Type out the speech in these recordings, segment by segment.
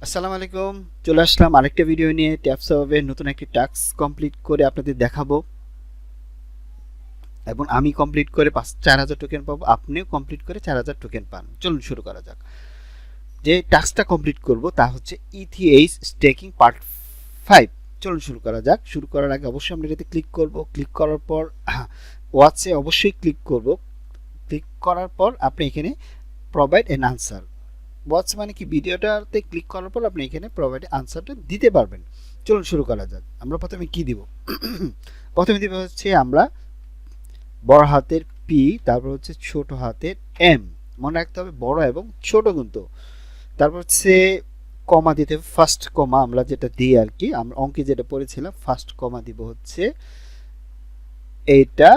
আসসালামু আলাইকুম। চলে আসলাম আরেকটা ভিডিও নিয়ে। ট্যাপসবে নতুন একটি টাস্ক কমপ্লিট করে আপনাদের দেখাবো এবং আমি কমপ্লিট করে 4000 টোকেন পাবো, আপনিও কমপ্লিট করে 4000 টোকেন পান। চলুন শুরু করা যাক। যে টাস্কটা কমপ্লিট করব তা হচ্ছে ইথিএইচ স্টেকিং পার্ট 5। চলুন শুরু করা যাক। শুরু করার আগে অবশ্যই আমরা এটাতে ক্লিক করব। ক্লিক করার পর ওয়াচে অবশ্যই ক্লিক করব। ক্লিক করার পর আপনি এখানে প্রোভাইড অ্যান আনসার, ওয়াচ মানে কি, ভিডিওটাতে ক্লিক করার পর আপনি এখানে প্রোভাইড আনসারটা দিতে পারবেন। চলুন শুরু করা যাক। আমরা প্রথমে কি দিব? প্রথমে দিব হচ্ছে আমরা বড় হাতের পি, তারপর হচ্ছে ছোট হাতের এম। মনে রাখতে হবে বড় এবং ছোট কিন্তু। তারপর হচ্ছে কমা দিতে হবে, ফার্স্ট কমা আমরা যেটা দিই আর কি, আমরা অঙ্কে যেটা পড়েছিলাম, ফার্স্ট কমা দিব হচ্ছে এইটা।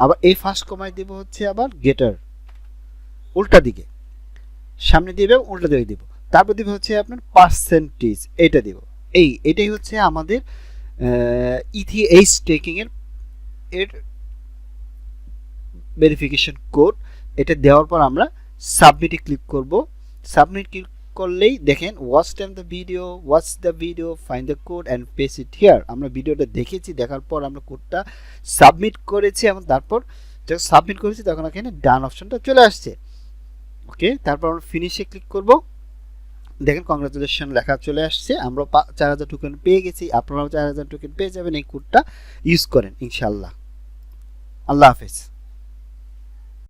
আবার এই ফার্স্ট কমায় দিব হচ্ছে আবার গেটার উল্টা দিকে, সামনে দিবে উল্টা দিকে দিব। তারপর দিবে হচ্ছে আপনার পার্সেন্টেজ, এটা দিব। এটাই হচ্ছে আমাদের ইথিএইচ স্টেকিং এর ভেরিফিকেশন কোড। এটা দেওয়ার পর আমরা সাবমিটে ক্লিক করব। সাবমিট ক্লিক করলেই দেখেন watch the video find the code and paste it here. আমরা ভিডিওটা দেখেছি, দেখার পর আমরা কোডটা সাবমিট করেছি এবং তারপর যখন সাবমিট করেছি তখন এখানে ডান অপশনটা চলে আসছে। ওকে, তারপর আমরা ফিনিশে ক্লিক করব। দেখেন কংগ্রাচুলেশন লেখা চলে আসছে। আমরা 4000 টোকেন পেয়ে গেছি। আপনারাও 4000 টোকেন পেয়ে যাবেন এই কোডটা ইউজ করেন ইনশাআল্লাহ। আল্লাহ হাফেজ।